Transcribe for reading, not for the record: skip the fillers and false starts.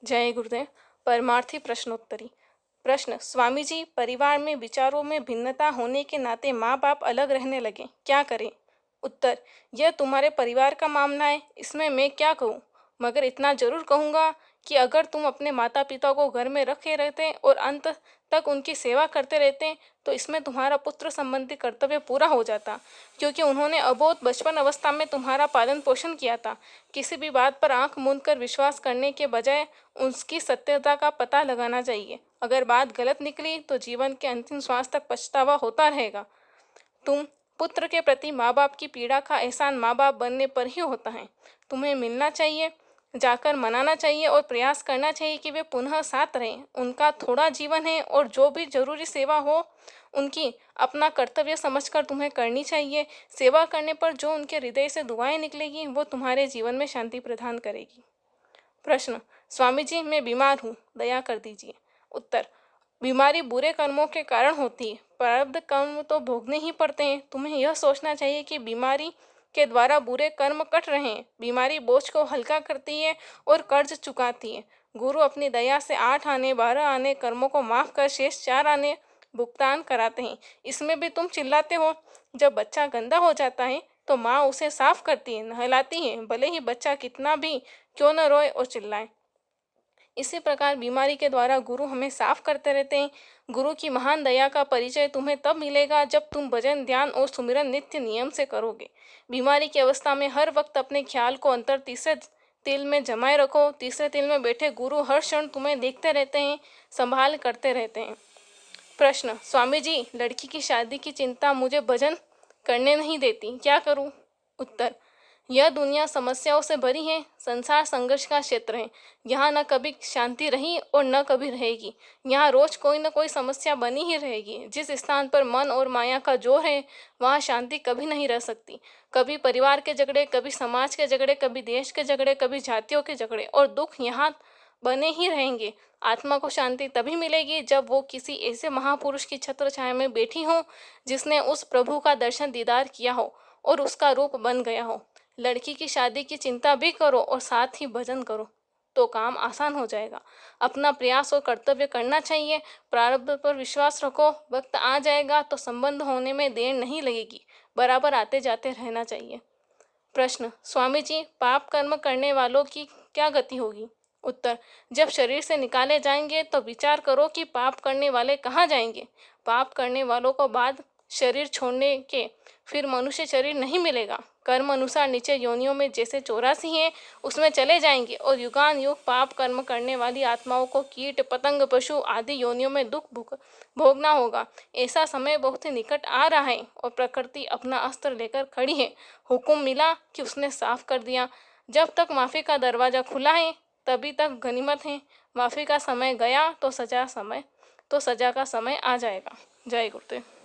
जय गुरुदेव। परमार्थी प्रश्नोत्तरी। प्रश्न: स्वामी जी, परिवार में विचारों में भिन्नता होने के नाते माँ बाप अलग रहने लगे, क्या करें? उत्तर: यह तुम्हारे परिवार का मामला है, इसमें मैं क्या कहूँ, मगर इतना जरूर कहूँगा कि अगर तुम अपने माता पिता को घर में रखे रहते और अंत तक उनकी सेवा करते रहते तो इसमें तुम्हारा पुत्र संबंधी कर्तव्य पूरा हो जाता, क्योंकि उन्होंने अबोध बचपन अवस्था में तुम्हारा पालन पोषण किया था। किसी भी बात पर आंख मूंद कर विश्वास करने के बजाय उसकी सत्यता का पता लगाना चाहिए। अगर बात गलत निकली तो जीवन के अंतिम श्वास तक पछतावा होता रहेगा। तुम पुत्र के प्रति माँ बाप की पीड़ा का एहसान माँ बाप बनने पर ही होता है। तुम्हें मिलना चाहिए, जाकर मनाना चाहिए और प्रयास करना चाहिए कि वे पुनः साथ रहें। उनका थोड़ा जीवन है और जो भी जरूरी सेवा हो उनकी अपना कर्तव्य समझकर तुम्हें करनी चाहिए। सेवा करने पर जो उनके हृदय से दुआएं निकलेगी वो तुम्हारे जीवन में शांति प्रदान करेगी। प्रश्न: स्वामी जी, मैं बीमार हूँ, दया कर दीजिए। उत्तर: बीमारी बुरे कर्मों के कारण होती है। प्रारब्ध कर्म तो भोगने ही पड़ते हैं। तुम्हें यह सोचना चाहिए कि बीमारी के द्वारा बुरे कर्म कट रहे हैं। बीमारी बोझ को हल्का करती है और कर्ज चुकाती है। गुरु अपनी दया से 8 आने 12 आने कर्मों को माफ कर शेष 4 आने भुगतान कराते हैं। इसमें भी तुम चिल्लाते हो। जब बच्चा गंदा हो जाता है तो माँ उसे साफ करती है, नहलाती है, भले ही बच्चा कितना भी क्यों न रोए और चिल्लाए। इसी प्रकार बीमारी के द्वारा गुरु हमें साफ करते रहते हैं। गुरु की महान दया का परिचय तुम्हें तब मिलेगा जब तुम भजन, ध्यान और सुमिरन नित्य नियम से करोगे। बीमारी की अवस्था में हर वक्त अपने ख्याल को अंतर तीसरे तिल में जमाए रखो। तीसरे तिल में बैठे गुरु हर क्षण तुम्हें देखते रहते हैं, संभाल करते रहते हैं। प्रश्न: स्वामी जी, लड़की की शादी की चिंता मुझे भजन करने नहीं देती, क्या करूं? उत्तर: यह दुनिया समस्याओं से भरी है। संसार संघर्ष का क्षेत्र है। यहाँ न कभी शांति रही और न कभी रहेगी। यहाँ रोज कोई न कोई समस्या बनी ही रहेगी। जिस स्थान पर मन और माया का जोर है वहाँ शांति कभी नहीं रह सकती। कभी परिवार के झगड़े, कभी समाज के झगड़े, कभी देश के झगड़े, कभी जातियों के झगड़े और दुख यहाँ बने ही रहेंगे। आत्मा को शांति तभी मिलेगी जब वो किसी ऐसे महापुरुष की छत्र छाया में बैठी हो जिसने उस प्रभु का दर्शन दीदार किया हो और उसका रूप बन गया हो। लड़की की शादी की चिंता भी करो और साथ ही भजन करो तो काम आसान हो जाएगा। अपना प्रयास और कर्तव्य करना चाहिए। प्रारब्ध पर विश्वास रखो। वक्त आ जाएगा तो संबंध होने में देर नहीं लगेगी। बराबर आते जाते रहना चाहिए। प्रश्न: स्वामी जी, पाप कर्म करने वालों की क्या गति होगी? उत्तर: जब शरीर से निकाले जाएंगे तो विचार करो कि पाप करने वाले कहाँ जाएंगे। पाप करने वालों को बाद शरीर छोड़ने के फिर मनुष्य शरीर नहीं मिलेगा। कर्म अनुसार नीचे योनियों में जैसे 84 हैं उसमें चले जाएंगे और युगान युग पाप कर्म करने वाली आत्माओं को कीट पतंग पशु आदि योनियों में दुख भोगना होगा। ऐसा समय बहुत ही निकट आ रहा है और प्रकृति अपना अस्त्र लेकर खड़ी है। हुक्म मिला कि उसने साफ कर दिया। जब तक माफी का दरवाजा खुला है तभी तक गनीमत है। माफी का समय गया तो सजा का समय आ जाएगा। जय गुरुदेव।